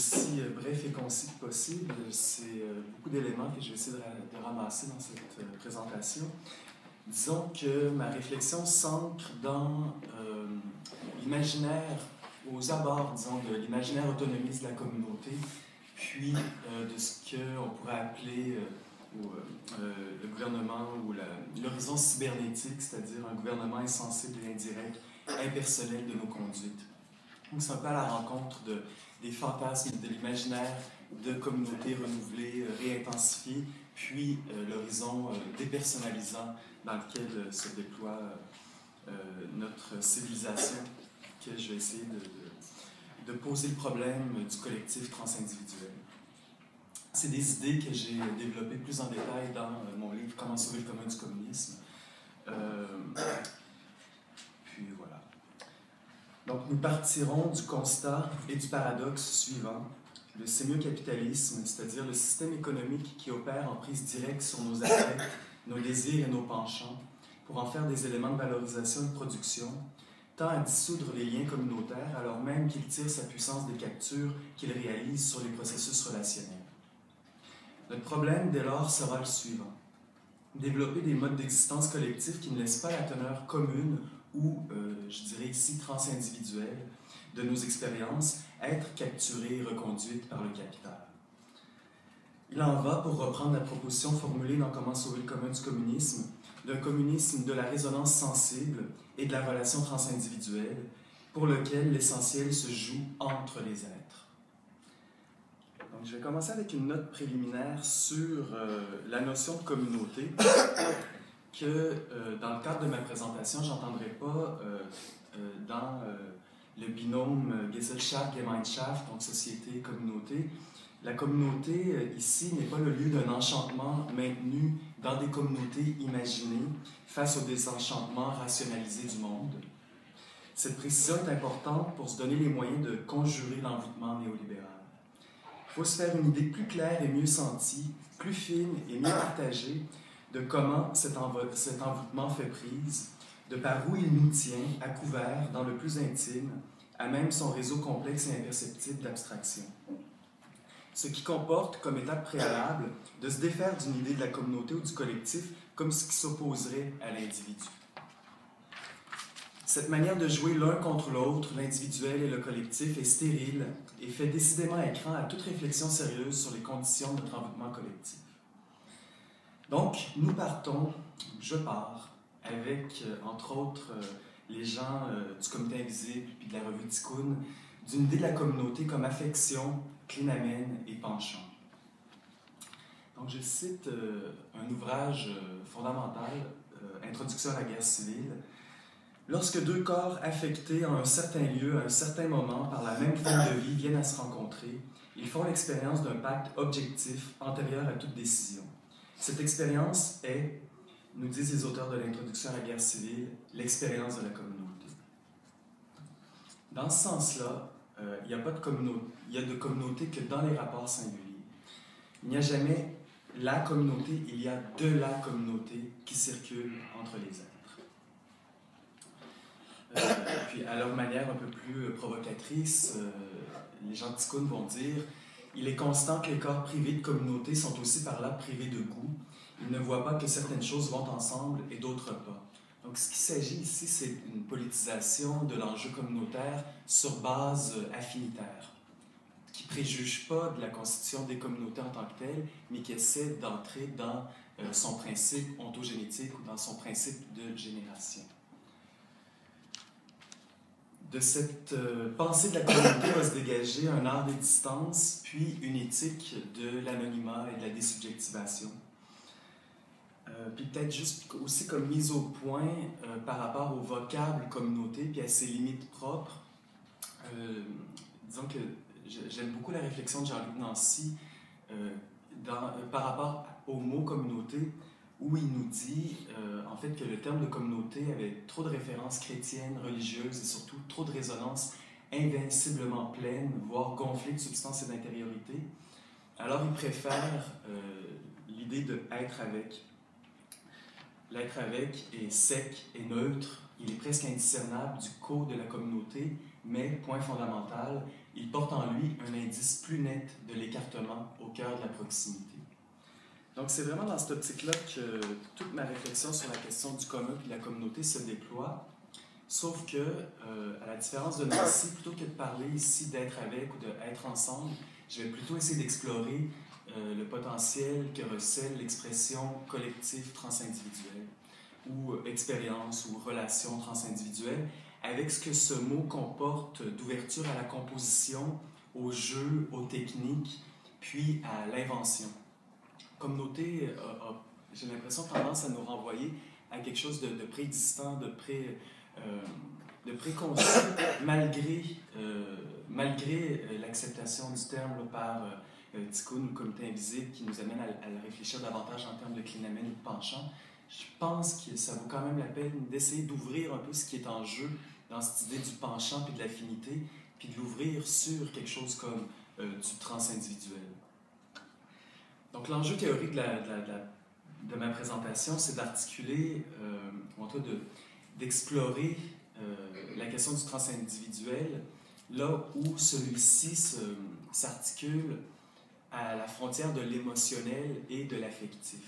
aussi bref et concis que possible. C'est beaucoup d'éléments que je vais essayer de ramasser dans cette présentation. Disons que ma réflexion s'ancre dans l'imaginaire, aux abords, disons, de l'imaginaire autonomiste de la communauté, puis de ce qu'on pourrait appeler le gouvernement ou l'horizon cybernétique, c'est-à-dire un gouvernement insensible et indirect, impersonnel de nos conduites. Donc c'est un peu à la rencontre des fantasmes, de l'imaginaire de communautés renouvelées, réintensifiées, puis l'horizon dépersonnalisant dans lequel se déploie notre civilisation, que je vais essayer de poser le problème du collectif transindividuel. C'est des idées que j'ai développées plus en détail dans mon livre « Comment sauver le commun du communisme ». Puis voilà. Donc nous partirons du constat et du paradoxe suivant. Le sémiocapitalisme, c'est-à-dire le système économique qui opère en prise directe sur nos affects, nos désirs et nos penchants, pour en faire des éléments de valorisation et de production, tend à dissoudre les liens communautaires alors même qu'il tire sa puissance des captures qu'il réalise sur les processus relationnels. Notre problème, dès lors, sera le suivant. Développer des modes d'existence collectifs qui ne laissent pas la teneur commune ou, je dirais ici, transindividuelle de nos expériences être capturées et reconduites par le capital. Il en va, pour reprendre la proposition formulée dans Comment sauver le commun du communisme, d'un communisme de la résonance sensible et de la relation transindividuelle, pour lequel l'essentiel se joue entre les êtres. Donc, je vais commencer avec une note préliminaire sur la notion de communauté, que dans le cadre de ma présentation, je n'entendrai pas dans le binôme Gesellschaft-Gemeinschaft, donc société-communauté. La communauté, ici, n'est pas le lieu d'un enchantement maintenu dans des communautés imaginées face au désenchantement rationalisé du monde. Cette précision est importante pour se donner les moyens de conjurer l'envoûtement néolibéral. Il faut se faire une idée plus claire et mieux sentie, plus fine et mieux partagée de comment cet envoûtement fait prise, de par où il nous tient, à couvert, dans le plus intime, à même son réseau complexe et imperceptible d'abstraction. Ce qui comporte comme étape préalable de se défaire d'une idée de la communauté ou du collectif comme ce qui s'opposerait à l'individu. Cette manière de jouer l'un contre l'autre, l'individuel et le collectif, est stérile et fait décidément écran à toute réflexion sérieuse sur les conditions de notre envoûtement collectif. Donc, nous partons, je pars, avec, entre autres, les gens du Comité Invisible puis de la revue Tikkun, d'une idée de la communauté comme affection, clinamen et penchant. Donc, je cite un ouvrage fondamental, Introduction à la guerre civile. Lorsque deux corps affectés en un certain lieu, à un certain moment, par la même forme de vie, viennent à se rencontrer, ils font l'expérience d'un pacte objectif antérieur à toute décision. Cette expérience est, nous disent les auteurs de l'Introduction à la guerre civile, l'expérience de la communauté. Dans ce sens-là, il n'y a pas de communauté, il y a de communauté que dans les rapports singuliers. Il n'y a jamais la communauté, il y a de la communauté qui circule entre les êtres. Puis, à leur manière un peu plus provocatrice, les gens de Tikkun vont dire « Il est constant que les corps privés de communauté sont aussi par là privés de goût. Ils ne voient pas que certaines choses vont ensemble et d'autres pas. » Donc, ce qu'il s'agit ici, c'est une politisation de l'enjeu communautaire sur base affinitaire, qui ne préjuge pas de la constitution des communautés en tant que telles, mais qui essaie d'entrer dans son principe ontogénétique ou dans son principe de génération. De cette pensée de la communauté va se dégager un art des distances, puis une éthique de l'anonymat et de la désubjectivation. Puis peut-être juste aussi comme mise au point par rapport au vocable communauté, puis à ses limites propres. Disons que j'aime beaucoup la réflexion de Jean-Luc Nancy par rapport au mot communauté, où il nous dit en fait que le terme de communauté avait trop de références chrétiennes, religieuses et surtout trop de résonances invinciblement pleines, voire gonflées de substance et d'intériorité. Alors il préfère l'idée de être avec. L'être avec est sec et neutre, il est presque indiscernable du co de la communauté, mais, point fondamental, il porte en lui un indice plus net de l'écartement au cœur de la proximité. Donc c'est vraiment dans cette optique-là que toute ma réflexion sur la question du commun et de la communauté se déploie, sauf que, à la différence de Nancy, plutôt que de parler ici d'être avec ou d'être ensemble, je vais plutôt essayer d'explorer le potentiel que recèle l'expression collectif transindividuel, ou expérience ou relation transindividuelle, avec ce que ce mot comporte d'ouverture à la composition, au jeu, aux techniques, puis à l'invention. Communauté j'ai l'impression, tendance à nous renvoyer à quelque chose de préexistant, de préconçu, malgré l'acceptation du terme là, par Tikkun ou le comité invisible qui nous amène à le réfléchir davantage en termes de clinamen ou de penchant. Je pense que ça vaut quand même la peine d'essayer d'ouvrir un peu ce qui est en jeu dans cette idée du penchant puis de l'affinité, puis de l'ouvrir sur quelque chose comme du transindividuel. Donc l'enjeu théorique de ma présentation, c'est d'articuler, ou en tout cas d'explorer la question du transindividuel là où celui-ci s'articule à la frontière de l'émotionnel et de l'affectif.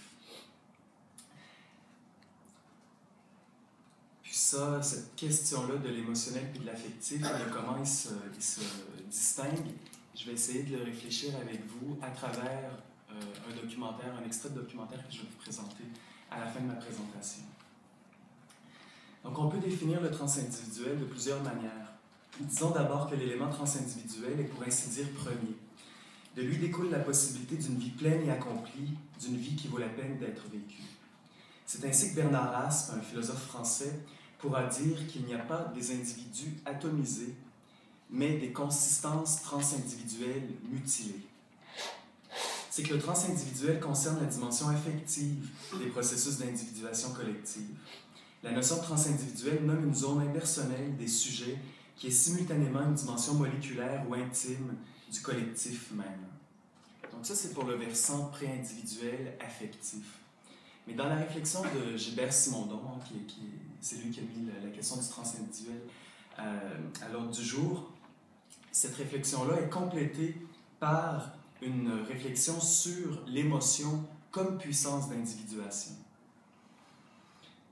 Puis ça, cette question-là de l'émotionnel et de l'affectif, de comment ils se distinguent, je vais essayer de le réfléchir avec vous à travers un documentaire, un extrait de documentaire que je vais vous présenter à la fin de ma présentation. Donc on peut définir le transindividuel de plusieurs manières. Disons d'abord que l'élément transindividuel est pour ainsi dire premier. De lui découle la possibilité d'une vie pleine et accomplie, d'une vie qui vaut la peine d'être vécue. C'est ainsi que Bernard Raspe, un philosophe français, pourra dire qu'il n'y a pas des individus atomisés, mais des consistances transindividuelles mutilées. C'est que le transindividuel concerne la dimension affective des processus d'individuation collective. La notion de transindividuel nomme une zone impersonnelle des sujets qui est simultanément une dimension moléculaire ou intime du collectif même. Donc ça, c'est pour le versant pré-individuel affectif. Mais dans la réflexion de Gilbert Simondon, c'est lui qui a mis la question du transindividuel à l'ordre du jour, cette réflexion-là est complétée par une réflexion sur l'émotion comme puissance d'individuation.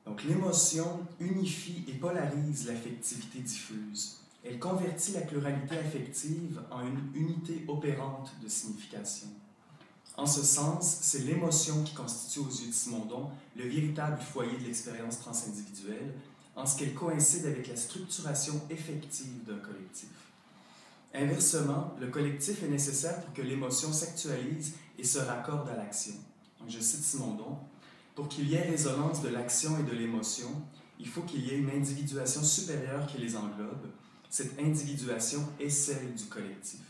Donc l'émotion unifie et polarise l'affectivité diffuse. Elle convertit la pluralité affective en une unité opérante de signification. En ce sens, c'est l'émotion qui constitue aux yeux de Simondon le véritable foyer de l'expérience transindividuelle, en ce qu'elle coïncide avec la structuration effective d'un collectif. Inversement, le collectif est nécessaire pour que l'émotion s'actualise et se raccorde à l'action. Donc, je cite Simondon, « Pour qu'il y ait résonance de l'action et de l'émotion, il faut qu'il y ait une individuation supérieure qui les englobe. Cette individuation est celle du collectif. »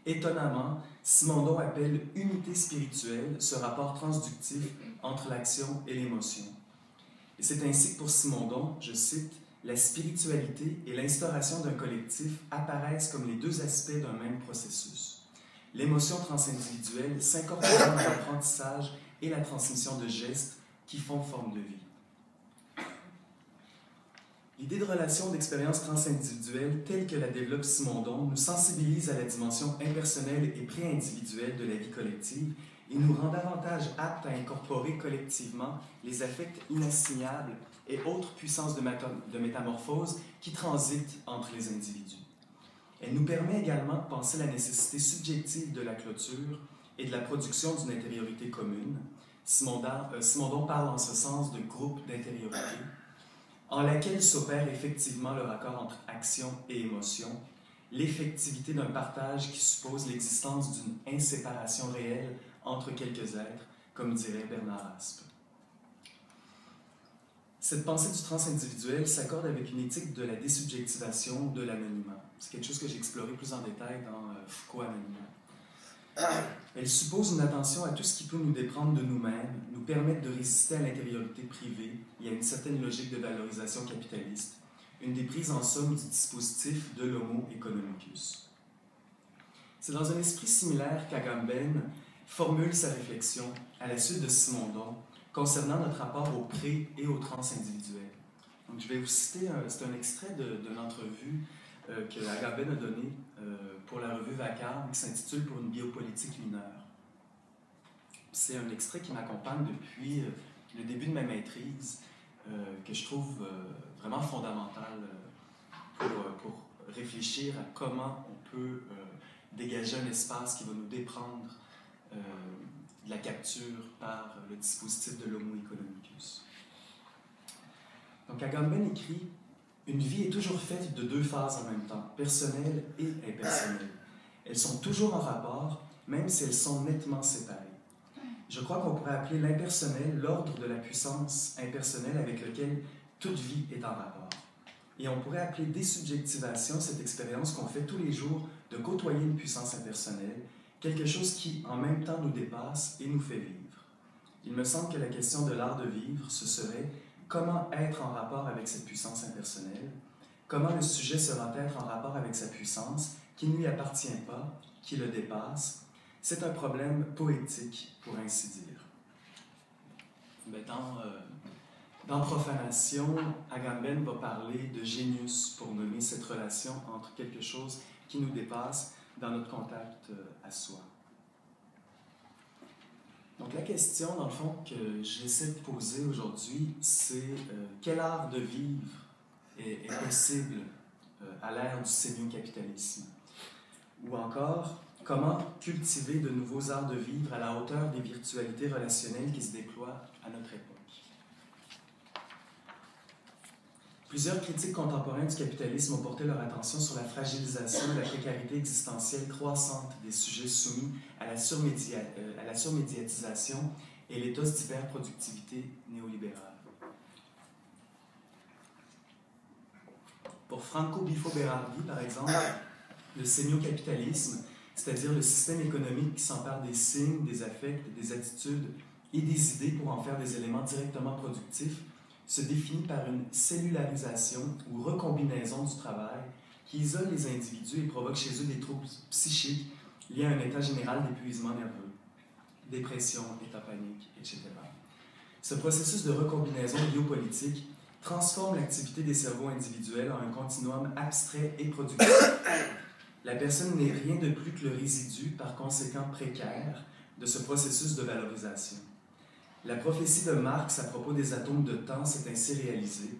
Étonnamment, Simondon appelle unité spirituelle ce rapport transductif entre l'action et l'émotion. Et c'est ainsi que pour Simondon, je cite, « La spiritualité et l'instauration d'un collectif apparaissent comme les deux aspects d'un même processus. L'émotion transindividuelle s'incorporant dans l'apprentissage et la transmission de gestes qui font forme de vie. » L'idée de relation d'expérience transindividuelle telle que la développe Simondon nous sensibilise à la dimension impersonnelle et pré-individuelle de la vie collective et nous rend davantage aptes à incorporer collectivement les affects inassignables et autres puissances de métamorphose qui transitent entre les individus. Elle nous permet également de penser la nécessité subjective de la clôture et de la production d'une intériorité commune. Simondon parle en ce sens de groupe d'intériorité, en laquelle s'opère effectivement le raccord entre action et émotion, l'effectivité d'un partage qui suppose l'existence d'une inséparation réelle entre quelques êtres, comme dirait Bernard Raspe. Cette pensée du transindividuel s'accorde avec une éthique de la désubjectivation de l'anonymat. C'est quelque chose que j'ai exploré plus en détail dans Foucault Anonymat. Elle suppose une attention à tout ce qui peut nous déprendre de nous-mêmes, nous permettre de résister à l'intériorité privée et à une certaine logique de valorisation capitaliste, une des prises en somme du dispositif de l'homo economicus. C'est dans un esprit similaire qu'Agamben formule sa réflexion à la suite de Simondon concernant notre rapport au pré- et au transindividuel. Donc, je vais vous citer, c'est un extrait d'une entrevue que Agamben a donné pour la revue Vacarme qui s'intitule « Pour une biopolitique mineure ». C'est un extrait qui m'accompagne depuis le début de ma maîtrise, que je trouve vraiment fondamental pour réfléchir à comment on peut dégager un espace qui va nous déprendre de la capture par le dispositif de l'homo economicus. Donc Agamben écrit « Une vie est toujours faite de deux phases en même temps, personnelle et impersonnelle. Elles sont toujours en rapport, même si elles sont nettement séparées. Je crois qu'on pourrait appeler l'impersonnel l'ordre de la puissance impersonnelle avec lequel toute vie est en rapport. Et on pourrait appeler désubjectivation cette expérience qu'on fait tous les jours de côtoyer une puissance impersonnelle, quelque chose qui, en même temps, nous dépasse et nous fait vivre. Il me semble que la question de l'art de vivre, ce serait comment être en rapport avec cette puissance impersonnelle, comment le sujet sera être en rapport avec sa puissance, qui ne lui appartient pas, qui le dépasse. C'est un problème poétique, pour ainsi dire. Mais dans Profanation, Agamben va parler de génius pour nommer cette relation entre quelque chose qui nous dépasse dans notre contact à soi. Donc la question, dans le fond, que j'essaie de poser aujourd'hui, c'est quel art de vivre est possible à l'ère du sémio-capitalisme? Ou encore, comment cultiver de nouveaux arts de vivre à la hauteur des virtualités relationnelles qui se déploient à notre époque? Plusieurs critiques contemporains du capitalisme ont porté leur attention sur la fragilisation et la précarité existentielle croissante des sujets soumis à la surmédiatisation et l'éthos d'hyperproductivité néolibérale. Pour Franco Bifo-Berardi, par exemple, le sémio-capitalisme, c'est-à-dire le système économique qui s'empare des signes, des affects, des attitudes et des idées pour en faire des éléments directement productifs, se définit par une cellularisation ou recombinaison du travail qui isole les individus et provoque chez eux des troubles psychiques liés à un état général d'épuisement nerveux, dépression, état panique, etc. Ce processus de recombinaison biopolitique transforme l'activité des cerveaux individuels en un continuum abstrait et productif. La personne n'est rien de plus que le résidu, par conséquent précaire, de ce processus de valorisation. La prophétie de Marx à propos des atomes de temps s'est ainsi réalisée.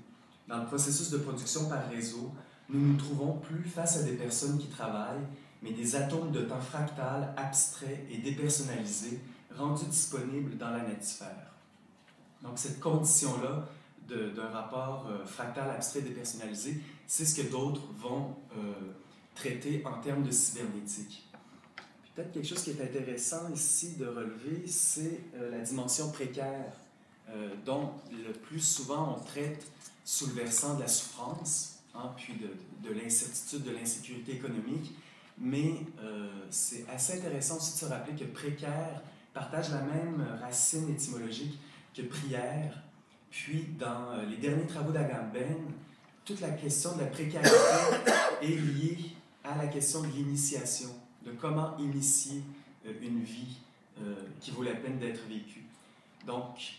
Dans le processus de production par réseau, nous ne nous trouvons plus face à des personnes qui travaillent, mais des atomes de temps fractales, abstraits et dépersonnalisés, rendus disponibles dans la natisphère. Donc cette condition-là d'un rapport fractal, abstrait, dépersonnalisé, c'est ce que d'autres vont traiter en termes de cybernétique. Peut-être quelque chose qui est intéressant ici de relever, c'est la dimension précaire, dont le plus souvent on traite sous le versant de la souffrance, puis de l'incertitude, de l'insécurité économique, mais c'est assez intéressant aussi de se rappeler que précaire partage la même racine étymologique que prière, puis dans les derniers travaux d'Agamben, toute la question de la précarité est liée à la question de l'initiation, de comment initier une vie qui vaut la peine d'être vécue. Donc,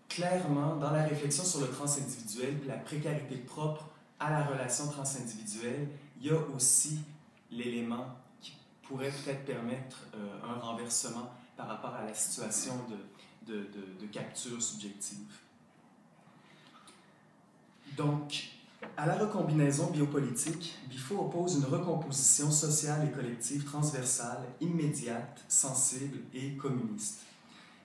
clairement, dans la réflexion sur le transindividuel et la précarité propre à la relation transindividuelle, il y a aussi l'élément qui pourrait peut-être permettre un renversement par rapport à la situation de capture subjective. Donc, à la recombinaison biopolitique, Bifo oppose une recomposition sociale et collective transversale, immédiate, sensible et communiste.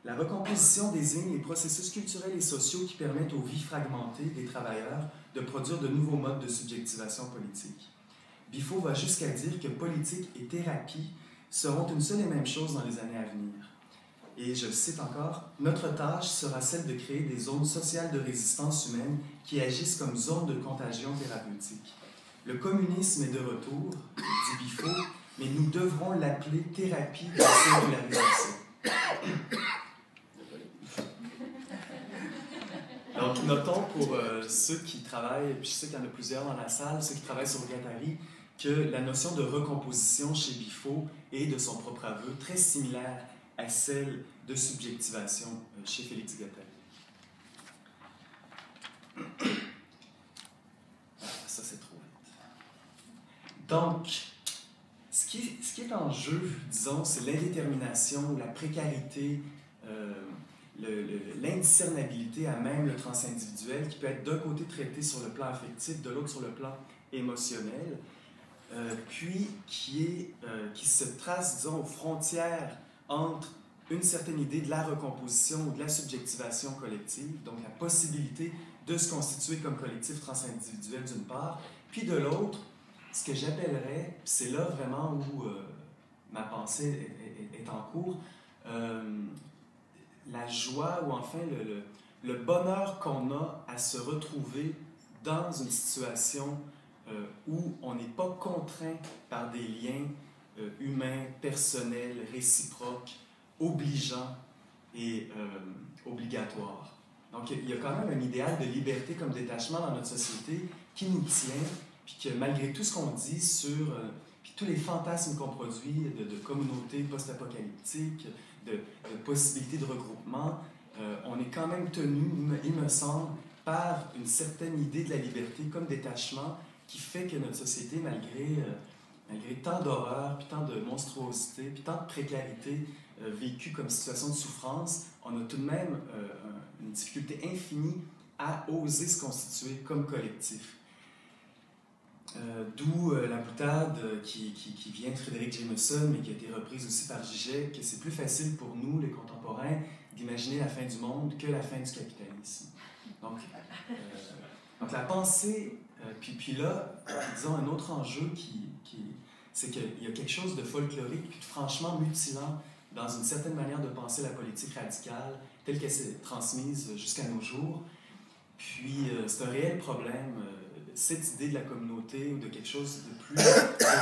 La recomposition désigne les processus culturels et sociaux qui permettent aux vies fragmentées des travailleurs de produire de nouveaux modes de subjectivation politique. Bifo va jusqu'à dire que politique et thérapie seront une seule et même chose dans les années à venir. Et je cite encore, « Notre tâche sera celle de créer des zones sociales de résistance humaine qui agissent comme zones de contagion thérapeutique. Le communisme est de retour, dit Bifo, mais nous devrons l'appeler thérapie de singularisation. » Donc, notons pour ceux qui travaillent, puis je sais qu'il y en a plusieurs dans la salle, ceux qui travaillent sur Guattari, que la notion de recomposition chez Bifo est, de son propre aveu, très similaire à celle de subjectivation chez Félix Guattari. Ça, c'est trop vite. Donc, ce qui est en jeu, disons, c'est l'indétermination ou la précarité, l'indiscernabilité à même le transindividuel qui peut être d'un côté traité sur le plan affectif, de l'autre sur le plan émotionnel, puis qui se trace, disons, aux frontières entre une certaine idée de la recomposition ou de la subjectivation collective, donc la possibilité de se constituer comme collectif transindividuel d'une part, puis de l'autre, ce que j'appellerais, c'est là vraiment où ma pensée est en cours, la joie ou enfin le bonheur qu'on a à se retrouver dans une situation où on n'est pas contraint par des liens humains, personnels, réciproques, obligeants et obligatoires. Donc, il y a quand même un idéal de liberté comme détachement dans notre société qui nous tient, puis que malgré tout ce qu'on dit sur puis tous les fantasmes qu'on produit de communautés post-apocalyptiques, de possibilités de regroupement, on est quand même tenu, il me semble, par une certaine idée de la liberté comme détachement qui fait que notre société, malgré tant d'horreur, puis tant de monstruosité, puis tant de précarité vécue comme situation de souffrance, on a tout de même une difficulté infinie à oser se constituer comme collectif. D'où la boutade qui vient de Frédéric Jameson, mais qui a été reprise aussi par Zizek, que c'est plus facile pour nous, les contemporains, d'imaginer la fin du monde que la fin du capitalisme. Donc la pensée, puis là, disons, un autre enjeu c'est qu'il y a quelque chose de folklorique puis de franchement mutilant dans une certaine manière de penser la politique radicale, telle qu'elle s'est transmise jusqu'à nos jours. Puis c'est un réel problème, cette idée de la communauté ou de quelque chose de plus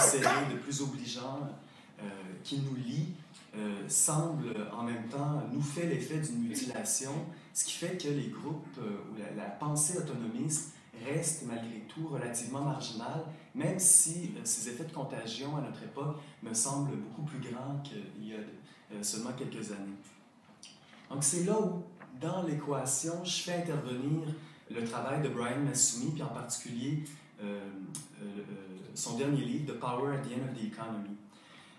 serré, de plus obligeant, qui nous lie, semble en même temps nous fait l'effet d'une mutilation, ce qui fait que les groupes ou la pensée autonomiste reste malgré tout relativement marginale, même si ces effets de contagion à notre époque me semblent beaucoup plus grands qu'il y a seulement quelques années. Donc c'est là où, dans l'équation, je fais intervenir le travail de Brian Massumi, puis en particulier son dernier livre, The Power at the End of the Economy,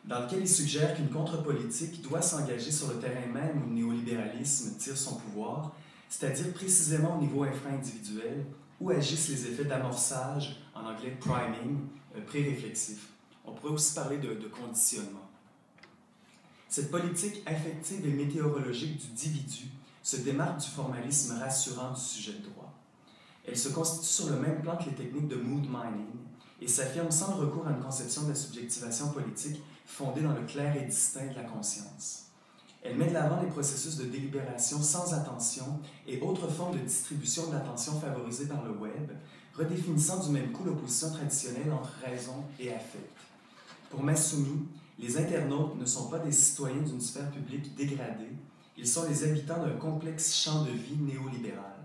dans lequel il suggère qu'une contre-politique doit s'engager sur le terrain même où le néolibéralisme tire son pouvoir, c'est-à-dire précisément au niveau infra-individuel, où agissent les effets d'amorçage, en anglais priming, pré-réflexif. On pourrait aussi parler de conditionnement. Cette politique affective et météorologique du dividu se démarque du formalisme rassurant du sujet de droit. Elle se constitue sur le même plan que les techniques de mood mining et s'affirme sans le recours à une conception de la subjectivation politique fondée dans le clair et distinct de la conscience. Elle met de l'avant les processus de délibération sans attention et autres formes de distribution de l'attention favorisées par le web, redéfinissant du même coup l'opposition traditionnelle entre raison et affect. Pour Massumi, les internautes ne sont pas des citoyens d'une sphère publique dégradée, ils sont les habitants d'un complexe champ de vie néolibéral.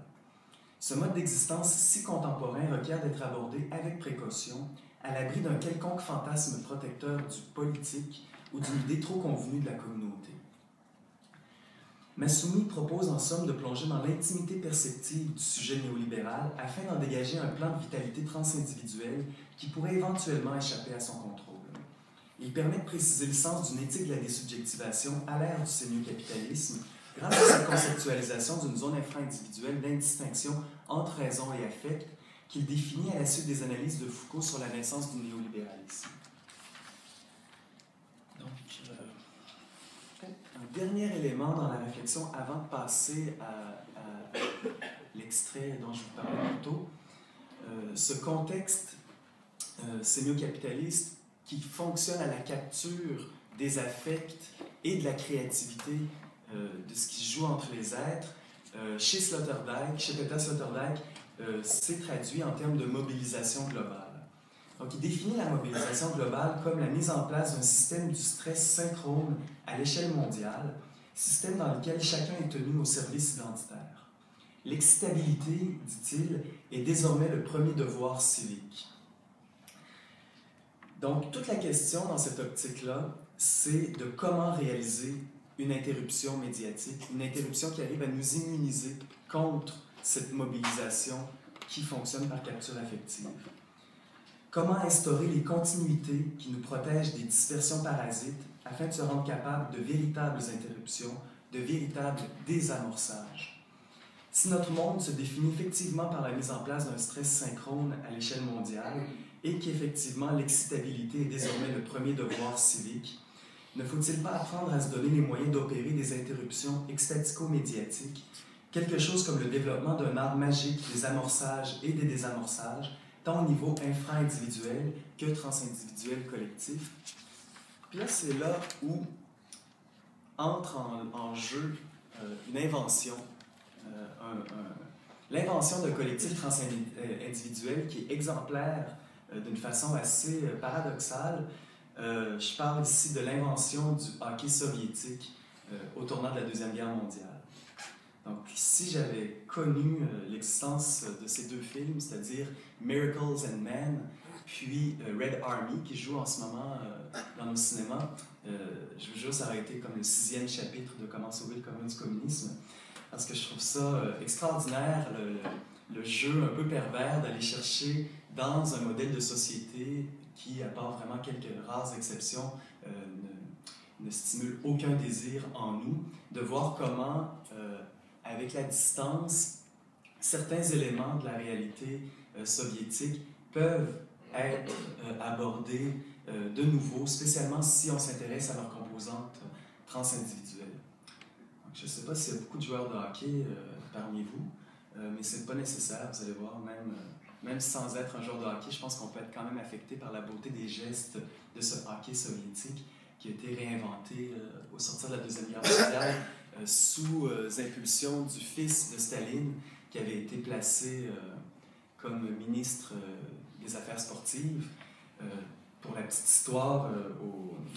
Ce mode d'existence si contemporain requiert d'être abordé avec précaution, à l'abri d'un quelconque fantasme protecteur du politique ou d'une idée trop convenue de la communauté. Massumi propose en somme de plonger dans l'intimité perceptive du sujet néolibéral afin d'en dégager un plan de vitalité transindividuelle qui pourrait éventuellement échapper à son contrôle. Il permet de préciser le sens d'une éthique de la désubjectivation à l'ère du sémio-capitalisme grâce à sa conceptualisation d'une zone infra-individuelle d'indistinction entre raison et affect qu'il définit à la suite des analyses de Foucault sur la naissance du néolibéralisme. Donc, un dernier élément dans la réflexion avant de passer à l'extrait dont je vous parlais plus tôt, ce contexte sémio-capitaliste qui fonctionne à la capture des affects et de la créativité de ce qui se joue entre les êtres, chez Peter Sloterdijk, c'est traduit en termes de mobilisation globale. Donc, il définit la mobilisation globale comme la mise en place d'un système du stress synchrone à l'échelle mondiale, système dans lequel chacun est tenu au service identitaire. L'excitabilité, dit-il, est désormais le premier devoir civique. Donc, toute la question dans cette optique-là, c'est de comment réaliser une interruption médiatique, une interruption qui arrive à nous immuniser contre cette mobilisation qui fonctionne par capture affective. Comment instaurer les continuités qui nous protègent des dispersions parasites afin de se rendre capable de véritables interruptions, de véritables désamorçages? Si notre monde se définit effectivement par la mise en place d'un stress synchrone à l'échelle mondiale et qu'effectivement l'excitabilité est désormais le premier devoir civique, ne faut-il pas apprendre à se donner les moyens d'opérer des interruptions extatico-médiatiques, quelque chose comme le développement d'un art magique des amorçages et des désamorçages, tant au niveau infra-individuel que transindividuel collectif? Puis là, c'est là où entre en jeu une invention, l'invention d'un collectif transindividuel qui est exemplaire d'une façon assez paradoxale. Je parle ici de l'invention du hockey soviétique au tournant de la Deuxième Guerre mondiale. Donc, si j'avais connu l'existence de ces deux films, c'est-à-dire Miracles and Men, puis Red Army, qui joue en ce moment dans nos cinémas, je vous jure, ça aurait été comme le 6e chapitre de Comment sauver le communisme, parce que je trouve ça extraordinaire, le jeu un peu pervers d'aller chercher dans un modèle de société qui, à part vraiment quelques rares exceptions, ne stimule aucun désir en nous, de voir comment, avec la distance, certains éléments de la réalité soviétique peuvent être abordés de nouveau, spécialement si on s'intéresse à leurs composantes transindividuelles. Donc, je ne sais pas s'il y a beaucoup de joueurs de hockey parmi vous, mais ce n'est pas nécessaire, vous allez voir, même sans être un joueur de hockey, je pense qu'on peut être quand même affecté par la beauté des gestes de ce hockey soviétique qui a été réinventé au sortir de la Deuxième Guerre mondiale sous impulsion du fils de Staline qui avait été placé comme ministre des Affaires sportives. Pour la petite histoire,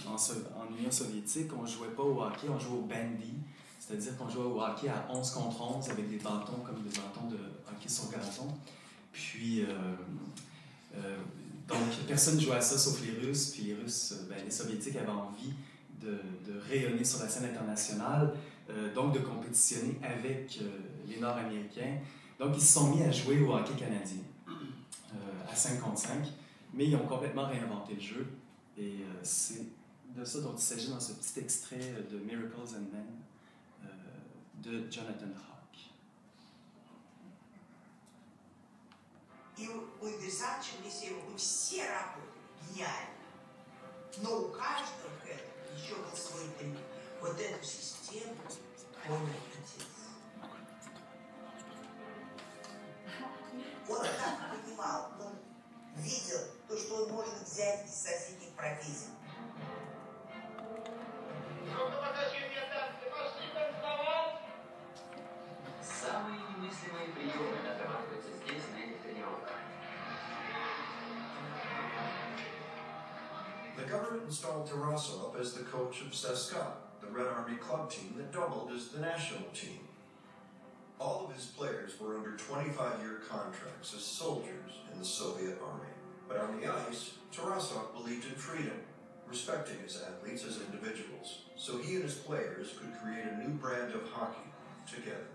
en Union soviétique, on ne jouait pas au hockey, on jouait au bandy, c'est-à-dire qu'on jouait au hockey à 11 contre 11 avec des bâtons comme des bâtons de hockey sur gazon. Puis, donc, personne ne jouait à ça sauf les Russes. Puis les Russes, les Soviétiques avaient envie de rayonner sur la scène internationale, donc de compétitionner avec les Nord-Américains. Donc, ils se sont mis à jouer au hockey canadien à 5 contre 5, mais ils ont complètement réinventé le jeu. Et c'est de ça dont il s'agit dans ce petit extrait de Miracles and Men de Jonathan Hawk. И у Александровича Моисеева мы все работали гениально. Но у каждого еще был свой трик. Вот эту систему понял отец. Он так понимал, он видел то, что он может взять из соседних профессий. Самые немыслимые приемы отрабатываются здесь, на этих тренировках. The government installed Tarasov as the coach of CSKA, the Red Army club team that doubled as the national team. All of his players were under 25-year contracts as soldiers in the Soviet army. But on the ice, Tarasov believed in freedom, respecting his athletes as individuals, so he and his players could create a new brand of hockey together.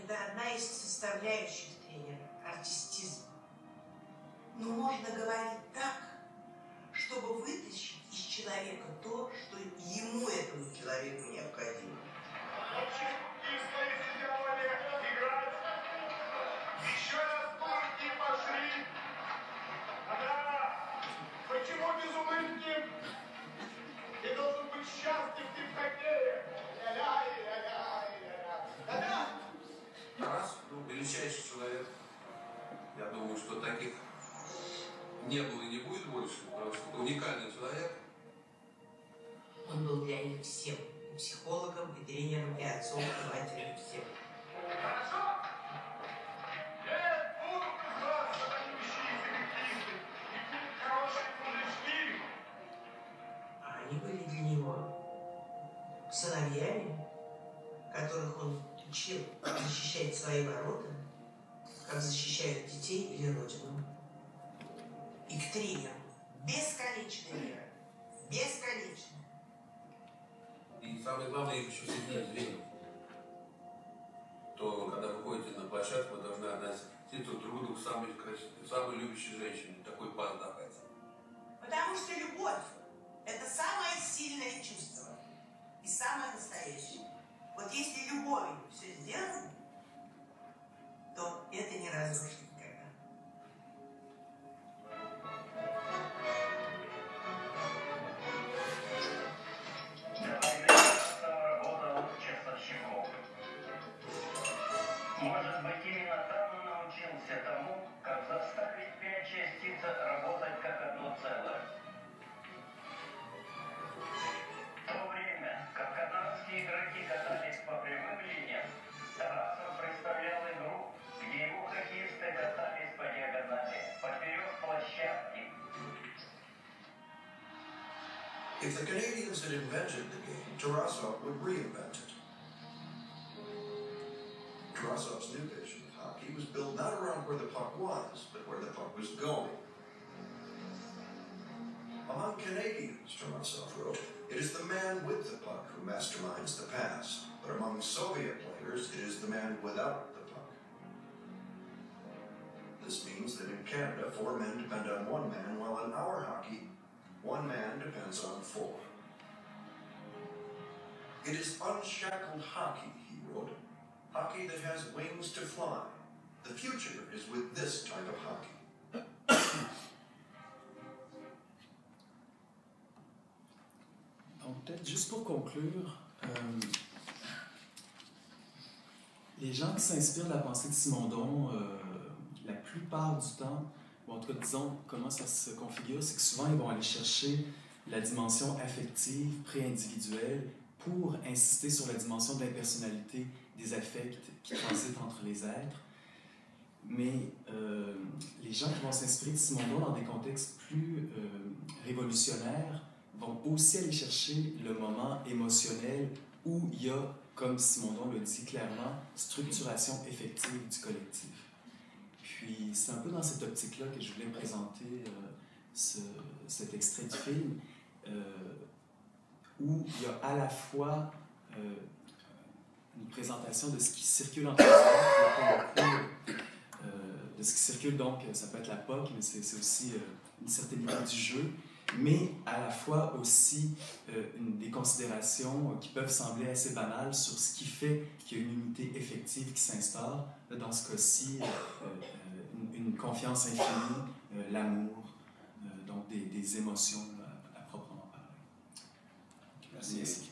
Это одна из составляющих тренера – артистизм. Но можно говорить так, чтобы вытащить из человека то, что ему, этому человеку, необходимо. Еще раз улыбки пошли. Да. Почему без улыбки? Ты должен быть счастлив, ты в хоккее. Да-да. Тарас, величайший человек. Я думаю, что таких не было и не будет больше, потому что это уникальный человек. Он был для них всем. И психологом, и тренером, и отцом, и матерью, всем. Хорошо? Нет, будут из вас такущие коллективы. И будут хорошие мужички. А они были для него сыновьями, которых он учил защищать свои ворота, как защищают детей или родину. И к тренеру бесконечная вера. Бесконечно. И самое главное, их еще соединять тренеров. То, когда вы ходите на площадку, вы должны те, кто друг другу самые красивые, самые любящие женщины. Такой пас давайте. Потому что любовь – это самое сильное чувство и самое настоящее. Вот если любовью все сделано, то это не разрушит никогда. Работал часовщиком. Может быть, именно там он научился тому, как заставить 5 частиц работать как одно целое. В то время, как канадские игроки катались по прямым линиям, Тарасов представлял игру, где его хоккеисты катались по диагонали, поперек площадки. If the Canadians had invented the game, Tarasov would reinvent it. Tarasov's new vision of hockey was built not around where the puck was, but where the puck was going. Among Canadians, Tarasov wrote, it is the man with the puck who masterminds the pass, but among Soviet players, it is the man without the puck. This means that in Canada, 4 men depend on 1 man, while in our hockey, 1 man depends on 4. It is unshackled hockey, he wrote. Hockey that has wings to fly. The future is with this type of hockey. Donc, peut-être juste pour conclure, les gens qui s'inspirent de la pensée de Simondon, la plupart du temps, ou en tout cas, disons, comment ça se configure, c'est que souvent, ils vont aller chercher la dimension affective, pré-individuelle, pour insister sur la dimension de l'impersonnalité des affects qui transitent entre les êtres. Mais les gens qui vont s'inspirer de Simondon dans des contextes plus révolutionnaires vont aussi aller chercher le moment émotionnel où il y a, comme Simondon le dit clairement, structuration effective du collectif. Puis c'est un peu dans cette optique-là que je voulais présenter cet extrait du film, où il y a à la fois une présentation de ce qui circule entre les êtres, de ce qui circule, donc ça peut être la POC, mais c'est aussi une certaine idée du jeu, mais à la fois aussi des considérations qui peuvent sembler assez banales sur ce qui fait qu'il y a une unité effective qui s'instaure, dans ce cas-ci, une confiance infinie, l'amour, donc des émotions à proprement parler. Merci.